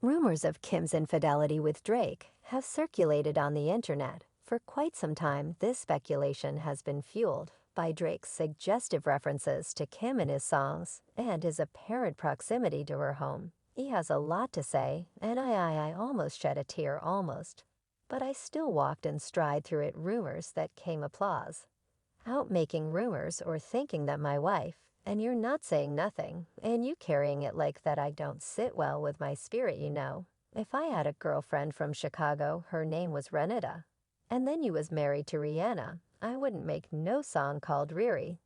Rumors of Kim's infidelity with Drake have circulated on the internet. For quite some time, this speculation has been fueled by Drake's suggestive references to Kim in his songs and his apparent proximity to her home. He has a lot to say, and I almost shed a tear almost. But I still walked in stride through it rumors that came applause. Out making rumors or thinking that my wife, and you're not saying nothing, and you carrying it like that I don't sit well with my spirit, you know. If I had a girlfriend from Chicago, her name was Renetta, and then you was married to Rihanna, I wouldn't make no song called Riri.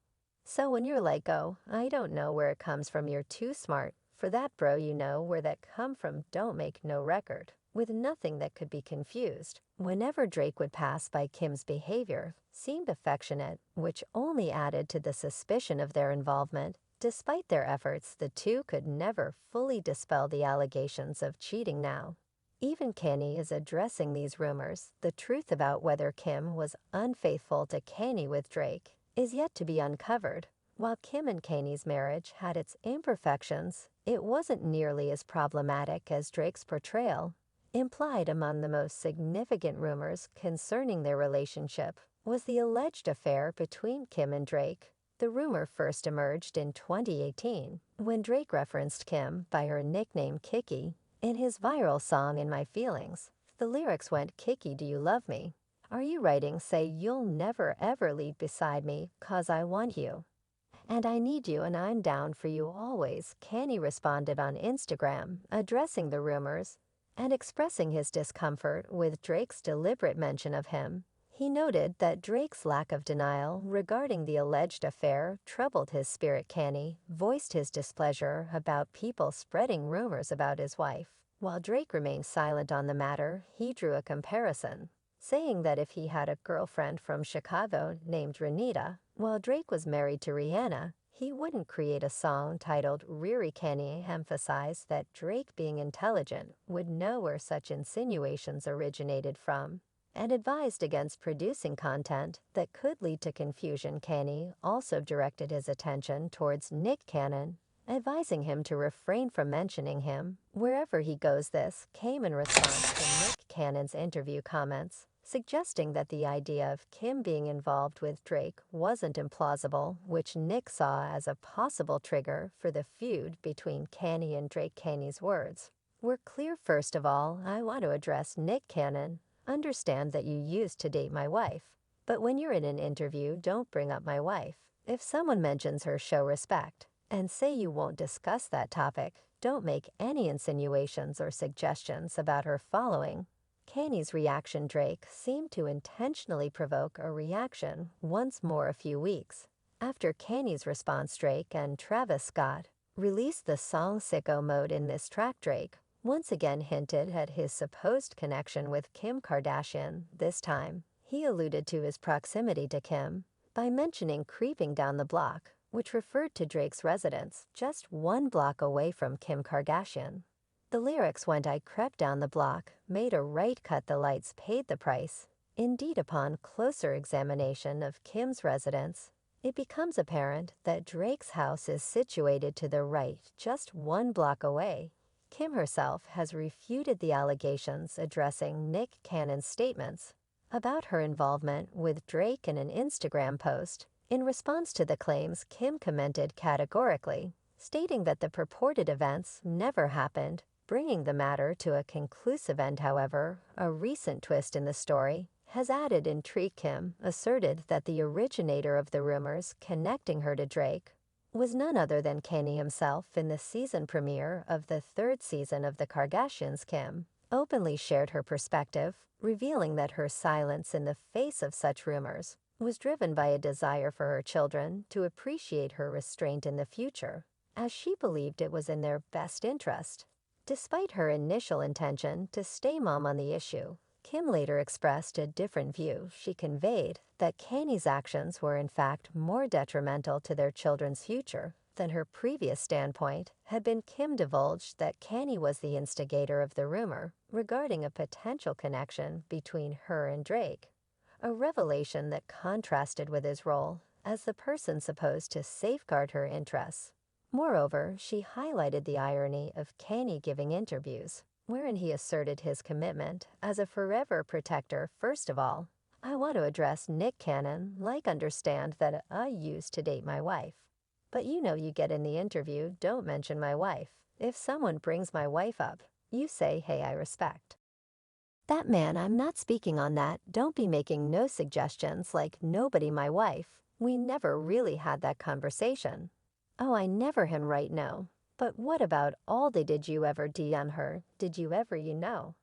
So when you're like, oh, I don't know where it comes from, you're too smart. For that, bro, you know where that come from, don't make no record. With nothing that could be confused. Whenever Drake would pass by Kim's behavior, seemed affectionate, which only added to the suspicion of their involvement. Despite their efforts, the two could never fully dispel the allegations of cheating now. Even Kanye is addressing these rumors. The truth about whether Kim was unfaithful to Kanye with Drake is yet to be uncovered. While Kim and Kanye's marriage had its imperfections, it wasn't nearly as problematic as Drake's portrayal. Implied among the most significant rumors concerning their relationship was the alleged affair between Kim and Drake. The rumor first emerged in 2018 when Drake referenced Kim by her nickname Kiki in his viral song In My Feelings. The lyrics went, "Kiki, do you love me? Are you writing, say you'll never ever leave beside me, 'cause I want you. And I need you and I'm down for you always." Kanye responded on Instagram, addressing the rumors and expressing his discomfort with Drake's deliberate mention of him. He noted that Drake's lack of denial regarding the alleged affair troubled his spirit. Kanye voiced his displeasure about people spreading rumors about his wife. While Drake remained silent on the matter, he drew a comparison, saying that if he had a girlfriend from Chicago named Renita, while Drake was married to Rihanna, he wouldn't create a song titled Riri. Kanye emphasized that Drake, being intelligent, would know where such insinuations originated from, and advised against producing content that could lead to confusion. Kanye also directed his attention towards Nick Cannon, advising him to refrain from mentioning him wherever he goes. This came in response to Nick Cannon's interview comments, suggesting that the idea of Kim being involved with Drake wasn't implausible, which Nick saw as a possible trigger for the feud between Kanye and Drake. Kanye's words were clear. "First of all, I want to address Nick Cannon. Understand that you used to date my wife, but when you're in an interview, don't bring up my wife. If someone mentions her, show respect, and say you won't discuss that topic. Don't make any insinuations or suggestions about her following." Kanye's reaction. Drake seemed to intentionally provoke a reaction once more a few weeks after Kanye's response. Drake and Travis Scott released the song Sicko Mode. In this track, Drake once again hinted at his supposed connection with Kim Kardashian. This time, he alluded to his proximity to Kim by mentioning creeping down the block, which referred to Drake's residence just 1 block away from Kim Kardashian. The lyrics went, "I crept down the block, made a right, cut the lights, paid the price." Indeed, upon closer examination of Kim's residence, it becomes apparent that Drake's house is situated to the right, just 1 block away. Kim herself has refuted the allegations, addressing Nick Cannon's statements about her involvement with Drake in an Instagram post. In response to the claims, Kim commented categorically, stating that the purported events never happened, bringing the matter to a conclusive end. However, a recent twist in the story has added intrigue. Kim asserted that the originator of the rumors connecting her to Drake was none other than Kanye himself. In the season premiere of the 3rd season of The Kardashians, Kim openly shared her perspective, revealing that her silence in the face of such rumors was driven by a desire for her children to appreciate her restraint in the future, as she believed it was in their best interest. Despite her initial intention to stay mum on the issue, Kim later expressed a different view. She conveyed that Kanye's actions were in fact more detrimental to their children's future than her previous standpoint had been. Kim divulged that Kanye was the instigator of the rumor regarding a potential connection between her and Drake, a revelation that contrasted with his role as the person supposed to safeguard her interests. Moreover, she highlighted the irony of Kanye giving interviews wherein he asserted his commitment as a forever protector. First of all, I want to address Nick Cannon, like understand that I used to date my wife. But you know you get in the interview, don't mention my wife. If someone brings my wife up, you say, hey, I respect that man. I'm not speaking on that. Don't be making no suggestions like nobody my wife. We never really had that conversation. Oh, I never him right no. But what about all day did you ever DM her? Did you ever you know?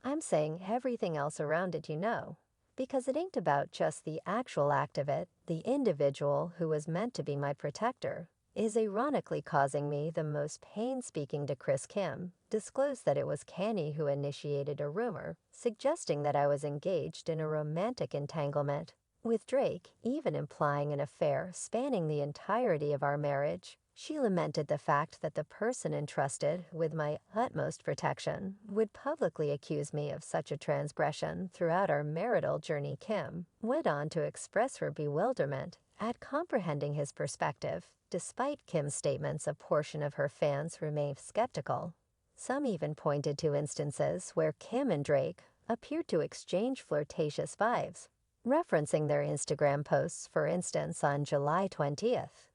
I'm saying everything else around it you know. Because it ain't about just the actual act of it. The individual who was meant to be my protector is ironically causing me the most pain. Speaking to Chris Kim, disclosed that it was Kanye who initiated a rumor suggesting that I was engaged in a romantic entanglement with Drake, even implying an affair spanning the entirety of our marriage. She lamented the fact that the person entrusted with my utmost protection would publicly accuse me of such a transgression throughout our marital journey. Kim went on to express her bewilderment at comprehending his perspective. Despite Kim's statements, a portion of her fans remained skeptical. Some even pointed to instances where Kim and Drake appeared to exchange flirtatious vibes, referencing their Instagram posts. For instance, on July 20th,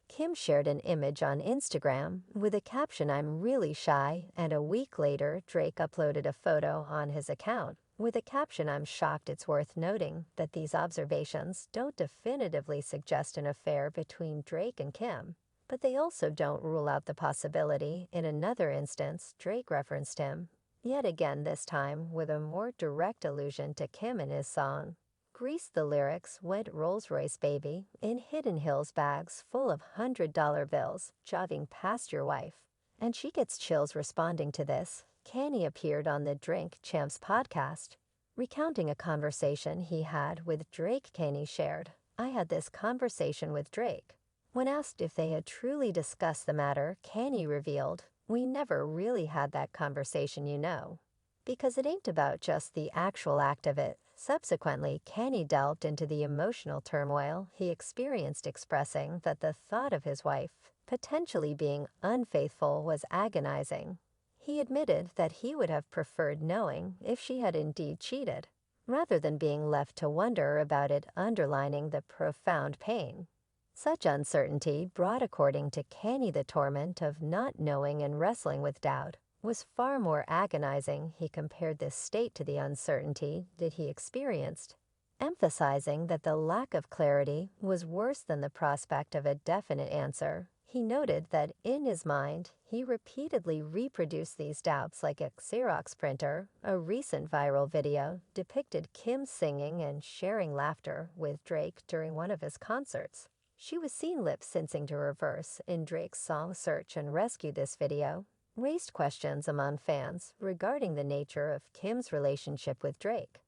Kim shared an image on Instagram with a caption, "I'm really shy," and a week later, Drake uploaded a photo on his account with a caption, "I'm shocked." It's worth noting that these observations don't definitively suggest an affair between Drake and Kim, but they also don't rule out the possibility. In another instance, Drake referenced him, yet again this time with a more direct allusion to Kim in his song Grease. The lyrics went Rolls-Royce baby in Hidden Hills bags full of $100 bills, jogging past your wife. And she gets chills responding to this. Kanye appeared on the Drink Champs podcast, recounting a conversation he had with Drake. Kanye shared, "I had this conversation with Drake." When asked if they had truly discussed the matter, Kanye revealed, "We never really had that conversation, you know. Because it ain't about just the actual act of it." Subsequently, Kanye delved into the emotional turmoil he experienced, expressing that the thought of his wife potentially being unfaithful was agonizing. He admitted that he would have preferred knowing if she had indeed cheated, rather than being left to wonder about it, underlining the profound pain such uncertainty brought. According to Kanye, the torment of not knowing and wrestling with doubt was far more agonizing. He compared this state to the uncertainty that he experienced, emphasizing that the lack of clarity was worse than the prospect of a definite answer. He noted that in his mind, he repeatedly reproduced these doubts like a Xerox printer. A recent viral video depicted Kim singing and sharing laughter with Drake during one of his concerts. She was seen lip-syncing to reverse in Drake's song Search and Rescue. This video raised questions among fans regarding the nature of Kim's relationship with Drake.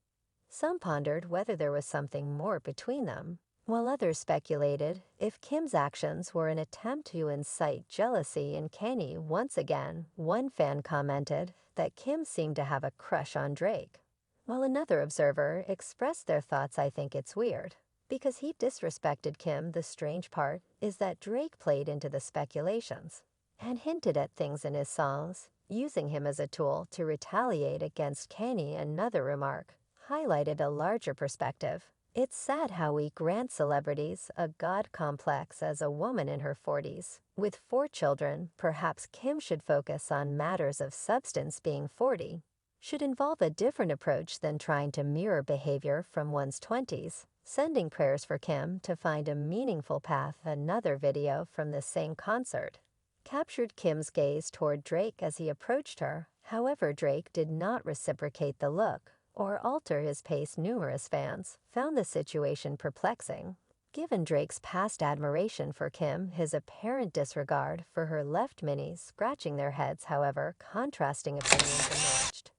Some pondered whether there was something more between them, while others speculated if Kim's actions were an attempt to incite jealousy in Kanye. Once again, one fan commented that Kim seemed to have a crush on Drake, while another observer expressed their thoughts, "I think it's weird because he disrespected Kim." The strange part is that Drake played into the speculations and hinted at things in his songs, using him as a tool to retaliate against Kanye. Another remark highlighted a larger perspective. "It's sad how we grant celebrities a god complex." As a woman in her 40s, with 4 children, perhaps Kim should focus on matters of substance. Being 40 should involve a different approach than trying to mirror behavior from one's 20s. Sending prayers for Kim to find a meaningful path. Another video from the same concert captured Kim's gaze toward Drake as he approached her. However, Drake did not reciprocate the look or alter his pace. Numerous fans found the situation perplexing, given Drake's past admiration for Kim, his apparent disregard for her left minis scratching their heads. However, contrasting opinions emerged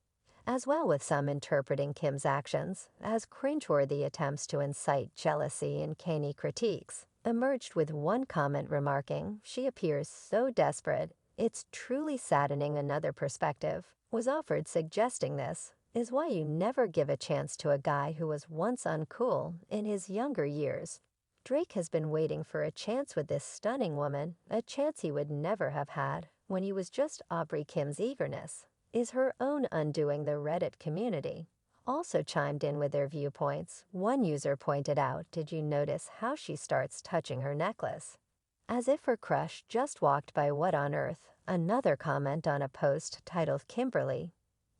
as well, with some interpreting Kim's actions as cringeworthy attempts to incite jealousy. And Kanye critiques emerged, with one comment remarking, "She appears so desperate, it's truly saddening." Another perspective was offered suggesting this is why you never give a chance to a guy who was once uncool in his younger years. Drake has been waiting for a chance with this stunning woman, a chance he would never have had when he was just Aubrey. Kim's eagerness is her own undoing. The Reddit community also chimed in with their viewpoints. One user pointed out, "Did you notice how she starts touching her necklace? As if her crush just walked by. What on earth?" Another comment on a post titled "Kimberly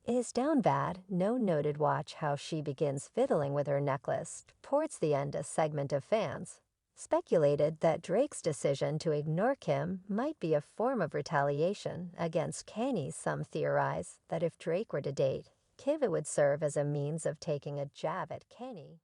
is down bad." No noted, "Watch how she begins fiddling with her necklace towards the end." A segment of fans speculated that Drake's decision to ignore Kim might be a form of retaliation against Kanye. Some theorize that if Drake were to date Kim, it would serve as a means of taking a jab at Kanye.